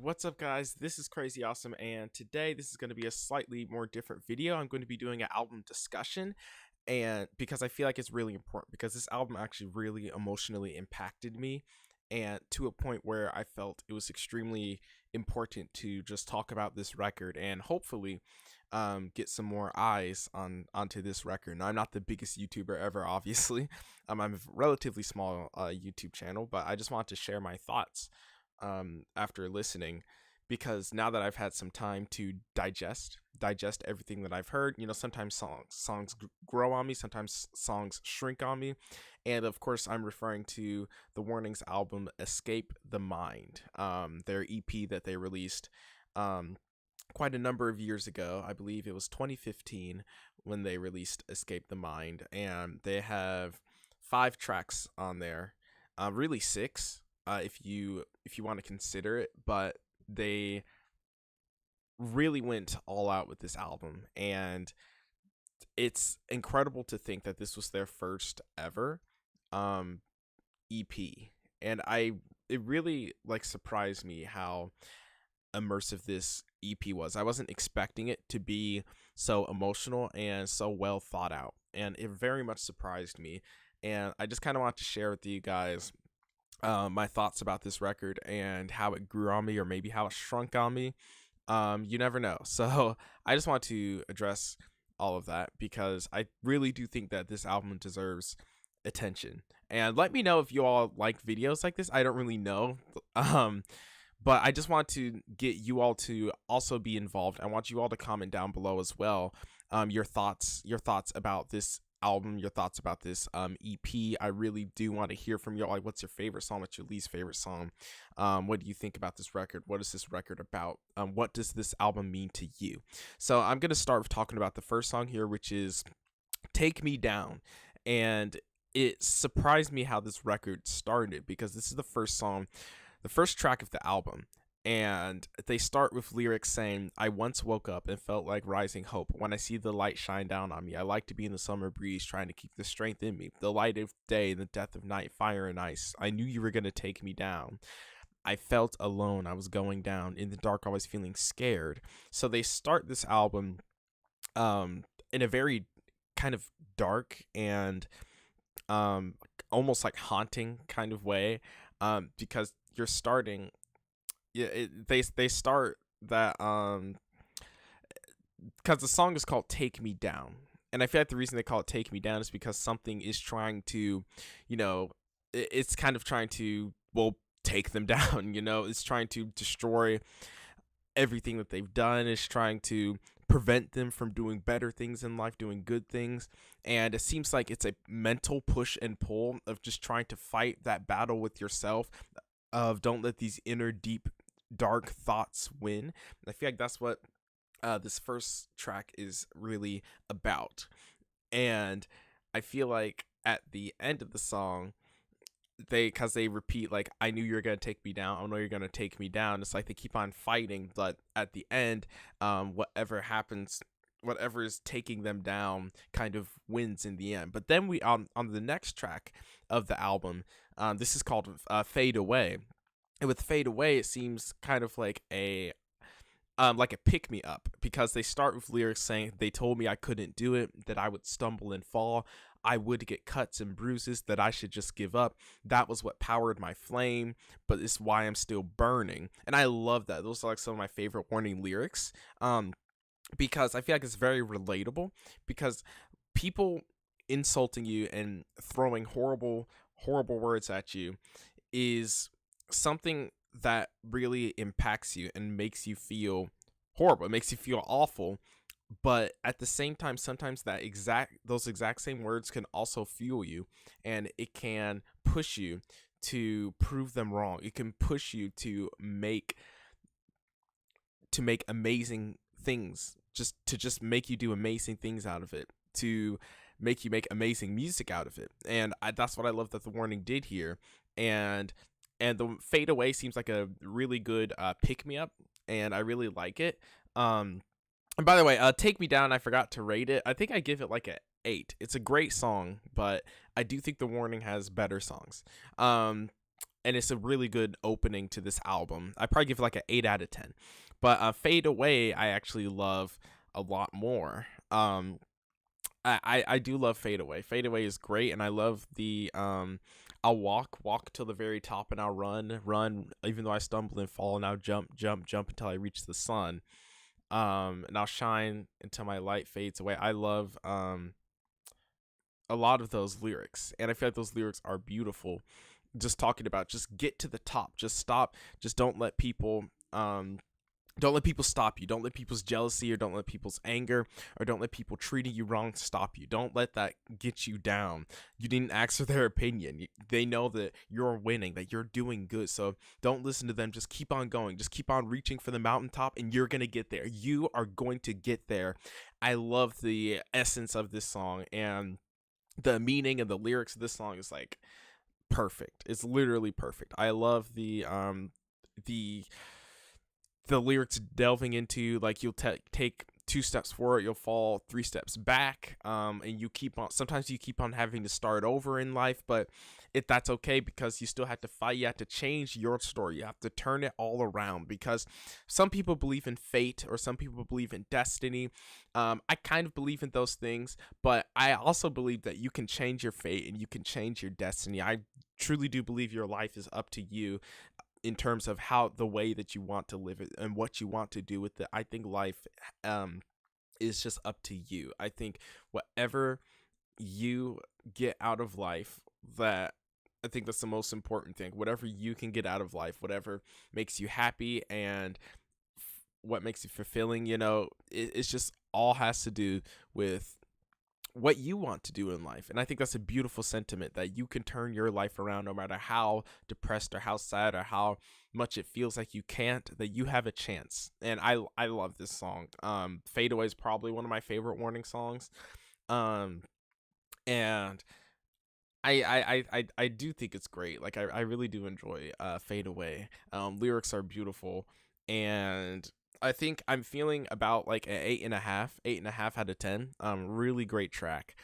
What's up, guys? This is Crazy Awesome, and today this is going to be a slightly more different video. I'm going to be doing an album discussion, and because I feel like it's really important, because this album actually really emotionally impacted me, and to a point where I felt it was extremely important to just talk about this record and hopefully get some more eyes onto this record. Now, I'm not the biggest YouTuber ever, obviously. I'm a relatively small YouTube channel, but I just want to share my thoughts after listening, because now that I've had some time to digest everything that I've heard, sometimes songs grow on me, sometimes songs shrink on me, and of course I'm referring to the Warnings album Escape the Mind, their EP that they released quite a number of years ago. I believe it was 2015 when they released Escape the Mind, and they have 5 tracks on there, really 6, if you want to consider it, but they really went all out with this album, and it's incredible to think that this was their first ever EP. And it really surprised me how immersive this EP was. I wasn't expecting it to be so emotional and so well thought out, and it very much surprised me. And I just kind of want to share with you guys my thoughts about this record and how it grew on me, or maybe how it shrunk on me. You never know. So I just want to address all of that because I really do think that this album deserves attention. And let me know if you all like videos like this. I don't really know. But I just want to get you all to also be involved. I want you all to comment down below as well. Your thoughts about this album, your thoughts about this EP. I really do want to hear from you all. Like, what's your favorite song? What's your least favorite song? What do you think about this record? What is this record about? What does this album mean to you? So I'm gonna start with talking about the first song here, which is "Take Me Down," and it surprised me how this record started, because this is the first track of the album, and they start with lyrics saying, "I once woke up and felt like rising hope. When I see the light shine down on me, I like to be in the summer breeze, trying to keep the strength in me. The light of day, the death of night, fire and ice. I knew you were going to take me down. I felt alone. I was going down. In the dark, I was feeling scared." So they start this album in a very kind of dark and almost like haunting kind of way, because you're starting, yeah, they start that because the song is called "Take Me Down," and I feel like the reason they call it "Take Me Down" is because something is trying to, it's kind of trying to, well, take them down. It's trying to destroy everything that they've done. It's trying to prevent them from doing better things in life, doing good things. And it seems like it's a mental push and pull of just trying to fight that battle with yourself, of don't let these inner deep dark thoughts win. I feel like that's what this first track is really about. And I feel like at the end of the song, because they repeat, like, "I knew you were gonna take me down. I know you're gonna take me down." It's like they keep on fighting, but at the end, whatever happens, whatever is taking them down kind of wins in the end. But then we on the next track of the album, this is called "Fade Away." And with "Fade Away," it seems kind of like a pick me up, because they start with lyrics saying, "They told me I couldn't do it, that I would stumble and fall. I would get cuts and bruises, that I should just give up. That was what powered my flame, but it's why I'm still burning." And I love that. Those are like some of my favorite Warning lyrics, because I feel like it's very relatable, because people insulting you and throwing horrible words at you is something that really impacts you and makes you feel horrible. It makes you feel awful. But at the same time, sometimes those exact same words can also fuel you, and it can push you to prove them wrong. It can push you to make amazing things, just make you do amazing things out of it, to make you make amazing music out of it. And that's what I love that the Warning did here. And the "Fade Away" seems like a really good pick me up, and I really like it. And by the way, "Take Me Down," I forgot to rate it. I think I give it like a 8. It's a great song, but I do think the Warning has better songs. and it's a really good opening to this album. I probably give it like an 8 out of 10. But Fade Away, I actually love a lot more. I do love Fade Away. Fade Away is great, and I love the I'll walk till the very top, and I'll run, even though I stumble and fall, and I'll jump until I reach the sun. And I'll shine until my light fades away. I love a lot of those lyrics, and I feel like those lyrics are beautiful. Just talking about, just get to the top, just stop, just don't let people stop you. Don't let people's jealousy, or don't let people's anger, or don't let people treating you wrong stop you. Don't let that get you down. You didn't ask for their opinion. They know that you're winning, that you're doing good. So don't listen to them. Just keep on going. Just keep on reaching for the mountaintop, and you're going to get there. You are going to get there. I love the essence of this song, and the meaning and the lyrics of this song is like perfect. It's literally perfect. I love the lyrics delving into, like, you'll take 2 steps forward, you'll fall 3 steps back, and you keep on, sometimes you keep on having to start over in life, but that's okay, because you still have to fight. You have to change your story. You have to turn it all around, because some people believe in fate, or some people believe in destiny. I kind of believe in those things, but I also believe that you can change your fate and you can change your destiny. I truly do believe your life is up to you, in terms of how, the way that you want to live it and what you want to do with it. I think life is just up to you. I think whatever you get out of life, I think that's the most important thing. Whatever you can get out of life, whatever makes you happy, and what makes you fulfilling, it's just all has to do with what you want to do in life. And I think that's a beautiful sentiment, that you can turn your life around, no matter how depressed or how sad or how much it feels like you can't, that you have a chance. And I love this song. Fade Away is probably one of my favorite Warning songs. And I do think it's great. Like, I really do enjoy Fade Away. Lyrics are beautiful, and I think I'm feeling about like an 8.5 out of 10. Really great track.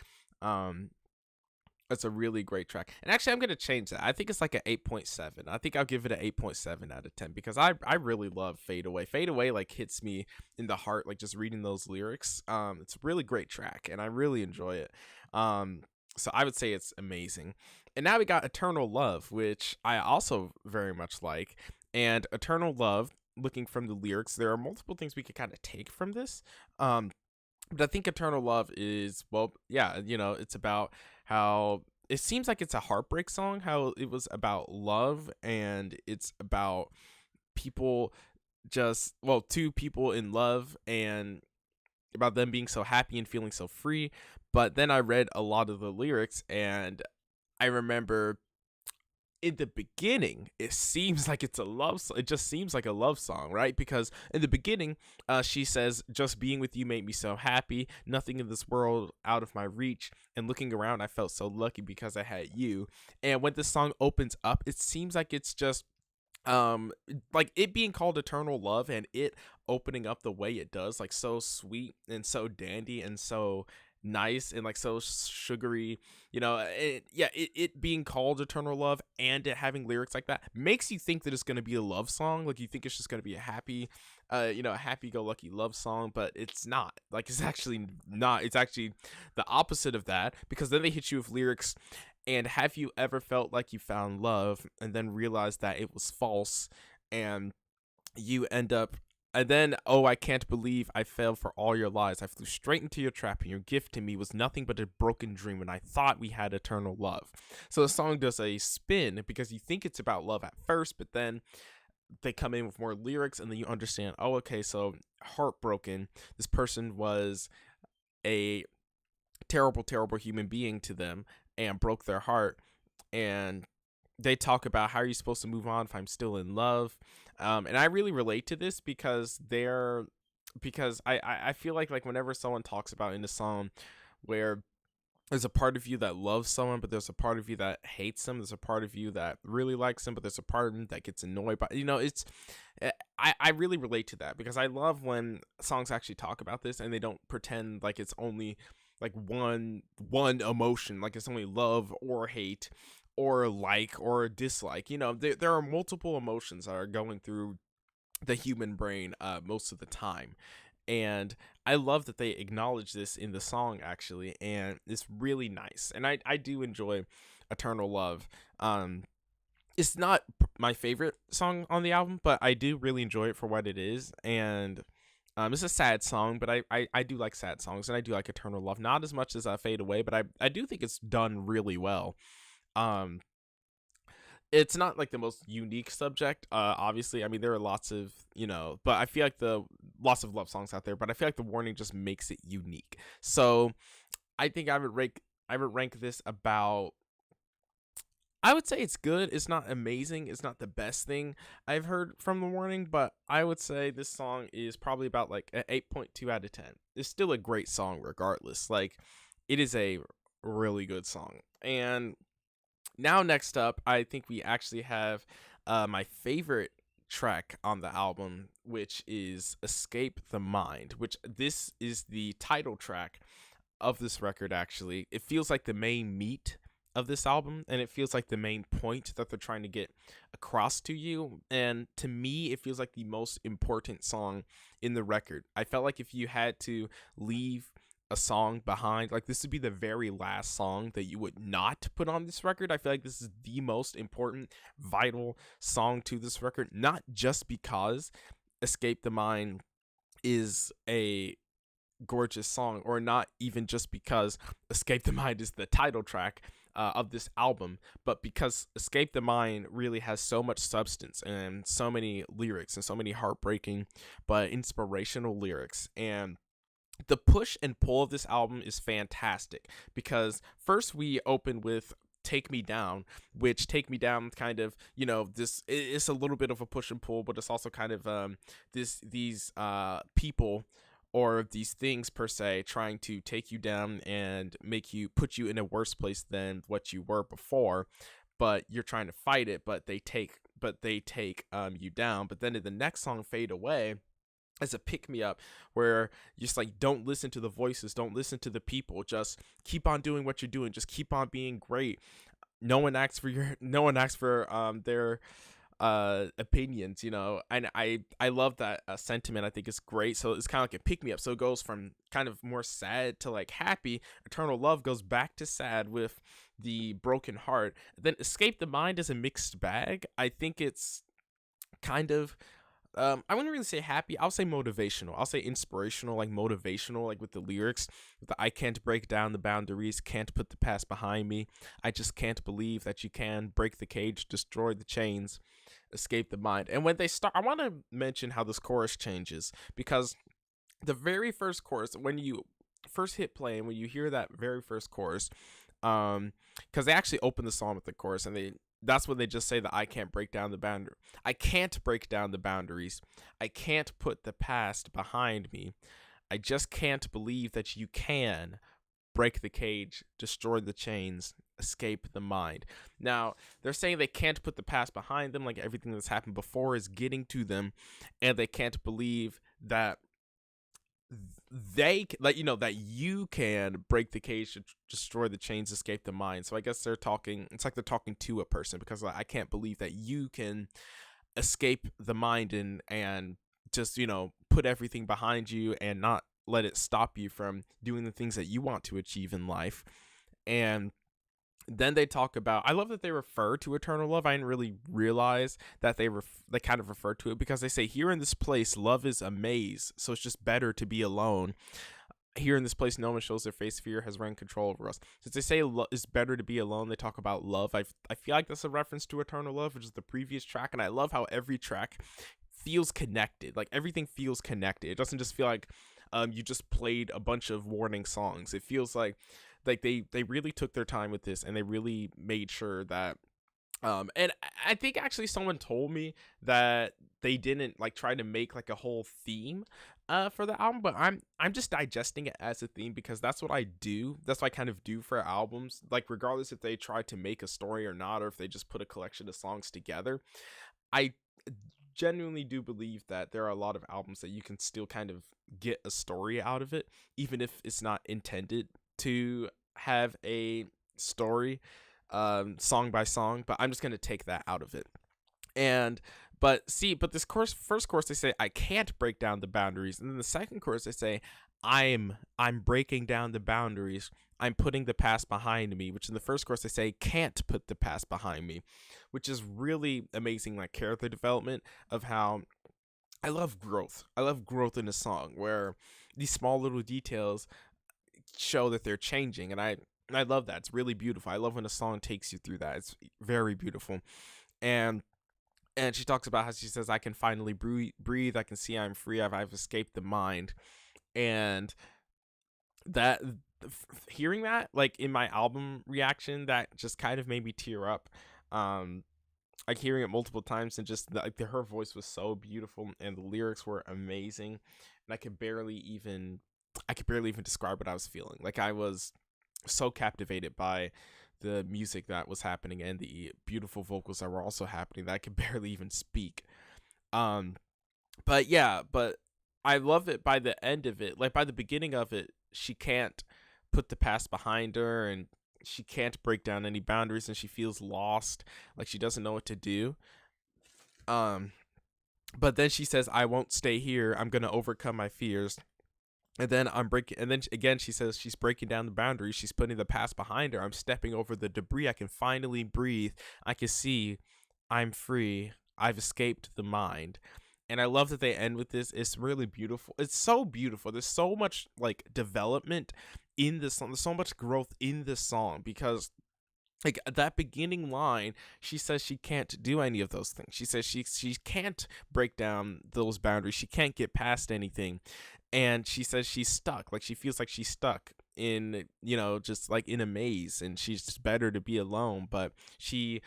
It's a really great track. And actually, I'm gonna change that. I think it's like an 8.7. I think I'll give it an 8.7 out of 10, because I really love Fade Away. Fade Away like hits me in the heart, like just reading those lyrics. It's a really great track, and I really enjoy it. So I would say it's amazing. And now we got Eternal Love, which I also very much like. And Eternal Love, looking from the lyrics, there are multiple things we could kind of take from this. But I think Eternal Love is, well, yeah, it's about how it seems like it's a heartbreak song, how it was about love, and it's about people two people in love, and about them being so happy and feeling so free. But then I read a lot of the lyrics, and I remember in the beginning, it seems like it's a love song. It just seems like a love song, right? Because in the beginning, she says, just being with you made me so happy. Nothing in this world out of my reach. And looking around, I felt so lucky because I had you. And when this song opens up, it seems like it's just like it being called Eternal Love, and it opening up the way it does, like so sweet and so dandy and so nice and like so sugary, it being called Eternal Love, and it having lyrics like that makes you think that it's going to be a love song. Like, you think it's just going to be a happy a happy-go-lucky love song, but it's not. Like, it's actually not. It's actually the opposite of that, because then they hit you with lyrics, and have you ever felt like you found love and then realized that it was false, and you end up, and then, oh, I can't believe I fell for all your lies. I flew straight into your trap, and your gift to me was nothing but a broken dream, and I thought we had eternal love. So the song does a spin, because you think it's about love at first, but then they come in with more lyrics, and then you understand, oh, okay, so heartbroken. This person was a terrible, terrible human being to them and broke their heart. And they talk about, how are you supposed to move on if I'm still in love? And I really relate to this, because I feel like whenever someone talks about in a song where there's a part of you that loves someone, but there's a part of you that hates them, there's a part of you that really likes them, but there's a part of them that gets annoyed by, I really relate to that, because I love when songs actually talk about this, and they don't pretend like it's only like one emotion, like it's only love or hate, or like or dislike. You know, there are multiple emotions that are going through the human brain most of the time. And I love that they acknowledge this in the song actually, and it's really nice. And I do enjoy Eternal Love. It's not my favorite song on the album, but I do really enjoy it for what it is. And it's a sad song, but I do like sad songs, and I do like Eternal Love. Not as much as Fade Away, but I do think it's done really well. Um, it's not like the most unique subject, obviously. I mean, there are lots of, but I feel like the lots of love songs out there, but I feel like The Warning just makes it unique. So I think I would rank this about, I would say it's good. It's not amazing. It's not the best thing I've heard from The Warning, but I would say this song is probably about like an 8.2 out of 10. It's still a great song regardless. Like, it is a really good song. And now, next up, I think we actually have my favorite track on the album, which is Escape the Mind, which this is the title track of this record, actually. It feels like the main meat of this album, and it feels like the main point that they're trying to get across to you. And to me, it feels like the most important song in the record. I felt like if you had to leave a song behind, like, this would be the very last song that you would not put on this record. I feel like this is the most important, vital song to this record, not just because Escape the Mind is a gorgeous song, or not even just because Escape the Mind is the title track of this album, but because Escape the Mind really has so much substance and so many lyrics and so many heartbreaking but inspirational lyrics. And the push and pull of this album is fantastic, because first we open with Take Me Down, which Take Me Down kind of, this it's a little bit of a push and pull, but it's also kind of these people, or these things per se, trying to take you down and put you in a worse place than what you were before, but you're trying to fight it, but they take you down. But then in the next song, Fade Away, as a pick me up, where you just like, don't listen to the voices, don't listen to the people, just keep on doing what you're doing, just keep on being great. No one asks for their opinions, and I love that sentiment. I think it's great. So it's kind of like a pick me up, so it goes from kind of more sad to like happy. Eternal Love goes back to sad with the broken heart. Then Escape the Mind is a mixed bag. I think it's kind of, I wouldn't really say happy. I'll say motivational. I'll say inspirational, like motivational, like with the lyrics. With the, I can't break down the boundaries, can't put the past behind me. I just can't believe that you can break the cage, destroy the chains, escape the mind. And when they start, I want to mention how this chorus changes, because the very first chorus, when you first hit play and when you hear that very first chorus, because they actually open the song with the chorus, and that's when they just say that I can't break down the boundary. I can't break down the boundaries. I can't put the past behind me. I just can't believe that you can break the cage, destroy the chains, escape the mind. Now, they're saying they can't put the past behind them, like everything that's happened before is getting to them, and they can't believe that that you can break the cage, destroy the chains, escape the mind. So I guess they're talking, it's like they're talking to a person, because like, I can't believe that you can escape the mind and just put everything behind you and not let it stop you from doing the things that you want to achieve in life. And then they talk about, I love that they refer to eternal love. I didn't really realize that they kind of refer to it, because they say, here in this place love is a maze, so it's just better to be alone. Here in this place no one shows their face, fear has run control over us. Since they say it's better to be alone, they talk about love. I feel like that's a reference to Eternal Love, which is the previous track. And I love how every track feels connected. Like, everything feels connected. It doesn't just feel like you just played a bunch of Warning songs. It feels like they really took their time with this, and they really made sure that and I think actually someone told me that they didn't like try to make like a whole theme for the album, but I'm just digesting it as a theme, because that's what I do. That's what I kind of do for albums, like regardless if they try to make a story or not, or if they just put a collection of songs together. I genuinely do believe that there are a lot of albums that you can still kind of get a story out of it, even if it's not intended to have a story. song by song, but I'm just gonna take that out of it. And but this first chorus they say I can't break down the boundaries, and then the second chorus they say I'm breaking down the boundaries. I'm putting the past behind me, which in the first chorus they say can't put the past behind me, which is really amazing, like character development of how I love growth. I love growth in a song where these small little details show that they're changing, and I love that. It's really beautiful. I love when a song takes you through that. It's very beautiful. And she talks about how she says I can finally breathe. I can see I'm free. I've escaped the mind. And that hearing that like in my album reaction, that just kind of made me tear up. Like hearing it multiple times, and just like her voice was so beautiful and the lyrics were amazing, and I could barely even describe what I was feeling. Like I was so captivated by the music that was happening and the beautiful vocals that were also happening that I could barely even speak. Um, but yeah, but I love it by the end of it. Like by the beginning of it, she can't put the past behind her, and she can't break down any boundaries, and she feels lost, like she doesn't know what to do. Um, but then she says, "I won't stay here. I'm gonna overcome my fears." And then again, she says she's breaking down the boundaries. She's putting the past behind her. I'm stepping over the debris. I can finally breathe. I can see I'm free. I've escaped the mind. And I love that they end with this. It's really beautiful. It's so beautiful. There's so much like development in this song. There's so much growth in this song because like that beginning line, she says she can't do any of those things. She says she can't break down those boundaries. She can't get past anything. And she says she's stuck. Like she feels like she's stuck in, just like in a maze, and she's just better to be alone. But she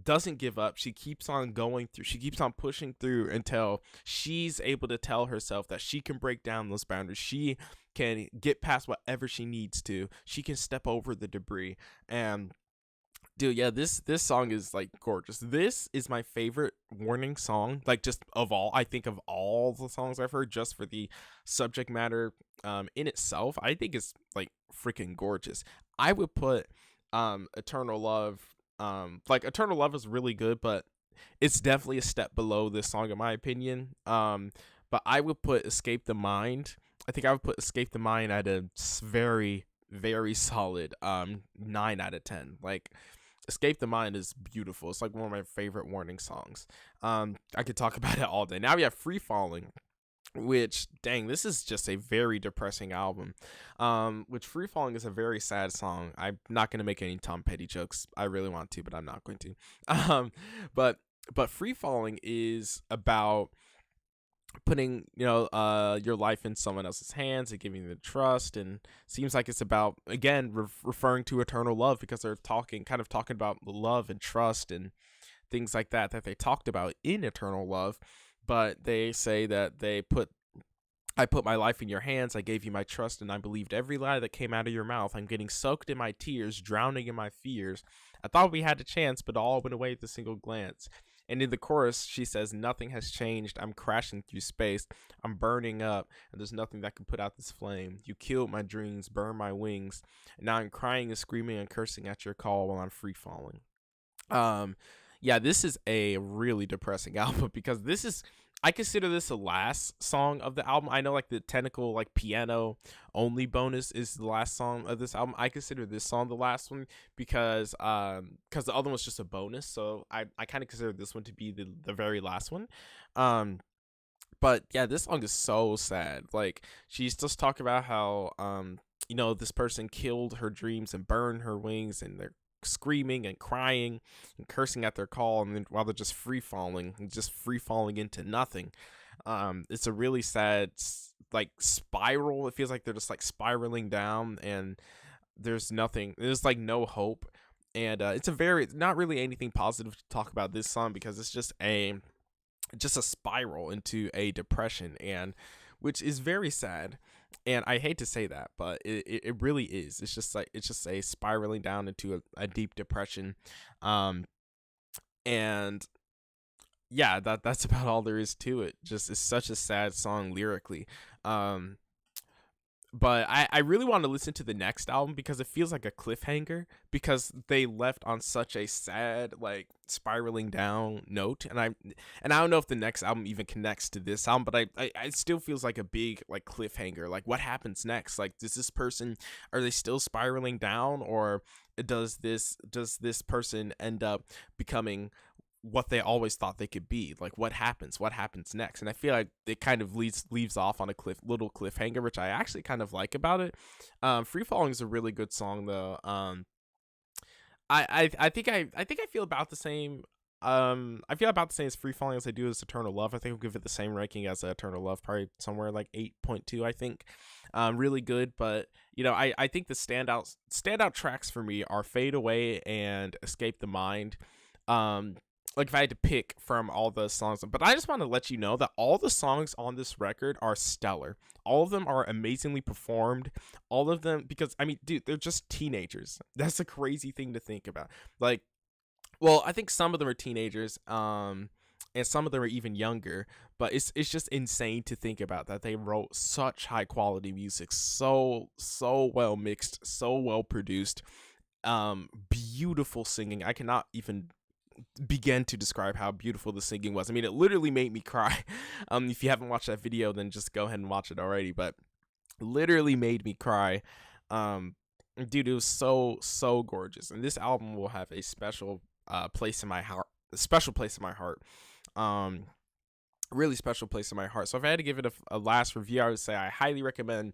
doesn't give up. She keeps on going through. She keeps on pushing through until she's able to tell herself that she can break down those boundaries. She can get past whatever she needs to. She can step over the debris. And dude, yeah, this song is like gorgeous. This is my favorite Warning song, like just of all. I think of all the songs I've heard, just for the subject matter in itself, I think it's like freaking gorgeous. I would put Eternal Love, like Eternal Love is really good, but it's definitely a step below this song in my opinion. But I would put Escape the Mind. I think I would put Escape the Mind at a very, very solid 9 out of 10. Like Escape the Mind is beautiful. It's like one of my favorite Warning songs. I could talk about it all day. Now we have Free Falling, which, dang, this is just a very depressing album. Which Free Falling is a very sad song. I'm not going to make any Tom Petty jokes. I really want to, but I'm not going to. But Free Falling is about putting your life in someone else's hands and giving them trust, and seems like it's about again referring to eternal love, because they're talking about love and trust and things like that they talked about in Eternal Love. But they say that I put my life in your hands, I gave you my trust, and I believed every lie that came out of your mouth. I'm getting soaked in my tears, drowning in my fears. I thought we had a chance, but it all went away with a single glance. And in the chorus, she says, nothing has changed. I'm crashing through space. I'm burning up, and there's nothing that can put out this flame. You killed my dreams, burned my wings, and now I'm crying and screaming and cursing at your call while I'm free falling. Yeah, this is a really depressing album, because I consider this the last song of the album. I know like the technical like piano only bonus is the last song of this album. I consider this song the last one because the other one's just a bonus. So I kind of consider this one to be the very last one. But yeah, this song is so sad. Like she's just talking about how this person killed her dreams and burned her wings, and they're screaming and crying and cursing at their call, and then while they're just free falling into nothing. It's a really sad like spiral. It feels like they're just like spiraling down, and there's like no hope. And it's not really anything positive to talk about this song, because it's just a spiral into a depression, and which is very sad. And I hate to say that, but it really is. It's just a spiraling down into a deep depression. And yeah, that's about all there is to it. Just it's such a sad song lyrically. But I really want to listen to the next album because it feels like a cliffhanger because they left on such a sad, like spiraling down note. And I don't know if the next album even connects to this album, but I it still feels like a big like cliffhanger. Like what happens next? Like does this person, are they still spiraling down, or does this person end up becoming what they always thought they could be? Like what happens next? And I feel like it kind of leaves off on a little cliffhanger, which I actually kind of like about it. Free Falling is a really good song though. I think I feel about the same. I feel about the same as Free Falling as I do as Eternal Love. I think I'll give it the same ranking as Eternal Love, probably somewhere like 8.2, I think. Really good, but I think the standout tracks for me are Fade Away and Escape the Mind. Like if I had to pick from all the songs, but I just want to let you know that all the songs on this record are stellar. All of them are amazingly performed. All of them, because I mean, dude, they're just teenagers. That's a crazy thing to think about. Like, well, I think some of them are teenagers, and some of them are even younger. But it's just insane to think about that they wrote such high quality music, so well mixed, so well produced, beautiful singing. I cannot even begin to describe how beautiful the singing was. I mean, it literally made me cry. If you haven't watched that video, then just go ahead and watch it already. But literally made me cry. Dude, it was so gorgeous, and this album will have a special place in my heart. A special place in my heart. Really special place in my heart. So if I had to give it a last review, I would say I highly recommend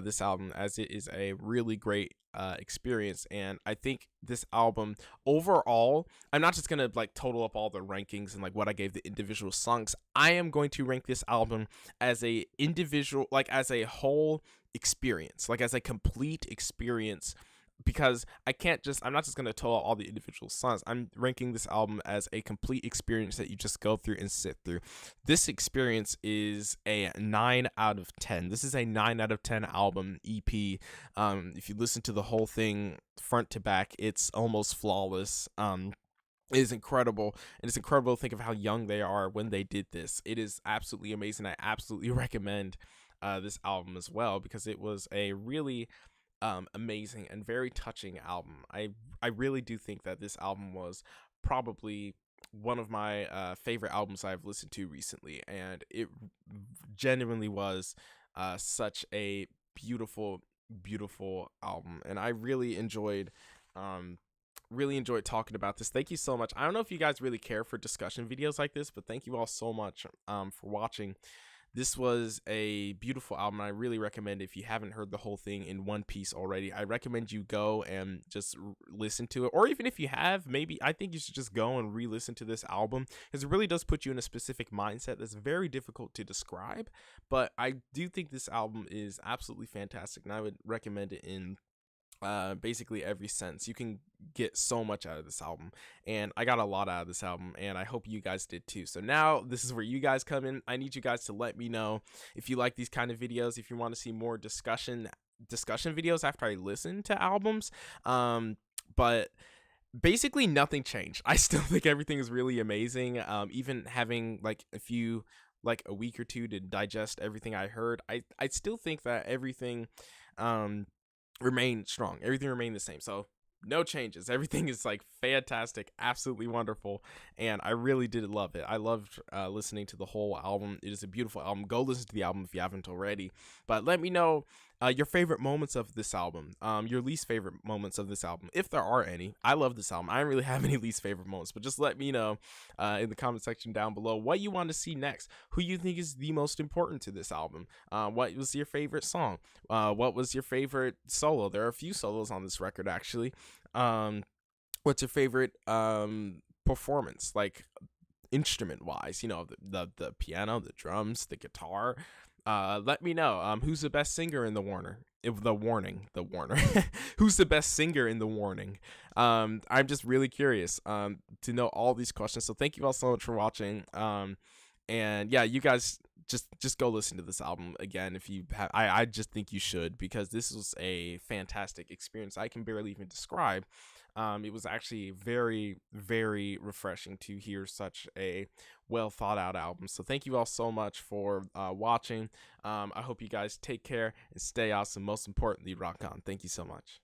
this album, as it is a really great experience. And I think this album overall, I'm not just gonna like total up all the rankings and like what I gave the individual songs. I am going to rank this album as a individual, like as a whole experience, like as a complete experience, because I'm not just going to total all the individual songs. I'm ranking this album as a complete experience that you just go through and sit through. This experience is a 9 out of 10. This is a 9 out of 10 album EP. If you listen to the whole thing front to back, it's almost flawless. It is incredible, and it's incredible to think of how young they are when they did this. It is absolutely amazing. I absolutely recommend this album as well, because it was a really amazing and very touching album. I really do think that this album was probably one of my favorite albums I've listened to recently, and it genuinely was such a beautiful album, and I really enjoyed talking about this. Thank you so much. I don't know if you guys really care for discussion videos like this, but thank you all so much for watching. This was a beautiful album. I really recommend, if you haven't heard the whole thing in one piece already, I recommend you go and just listen to it. Or even if you have, maybe I think you should just go and re-listen to this album, because it really does put you in a specific mindset that's very difficult to describe. But I do think this album is absolutely fantastic, and I would recommend it in basically every sense. You can get so much out of this album, and I got a lot out of this album, and I hope you guys did too. So now this is where you guys come in. I need you guys to let me know if you like these kind of videos, if you want to see more discussion videos after I listen to albums. But basically nothing changed. I still think everything is really amazing. Even having like a week or two to digest everything I heard, I still think that everything remained strong. Everything remained the same. So no changes. Everything is like fantastic, absolutely wonderful, and I really did love it. I loved listening to the whole album. It is a beautiful album. Go listen to the album if you haven't already. But let me know your favorite moments of this album, your least favorite moments of this album, if there are any. I love this album. I don't really have any least favorite moments, but just let me know in the comment section down below what you want to see next, who you think is the most important to this album, what was your favorite song, what was your favorite solo. There are a few solos on this record, actually. What's your favorite performance, like instrument wise, the piano, the drums, the guitar. Let me know who's the best singer in the Warner. Who's the best singer in the Warning? I'm just really curious to know all these questions. So thank you all so much for watching. And yeah, you guys just go listen to this album again if you have. I just think you should, because this was a fantastic experience I can barely even describe. It was actually very, very refreshing to hear such a well thought out album. So thank you all so much for watching. I hope you guys take care and stay awesome. Most importantly, rock on. Thank you so much.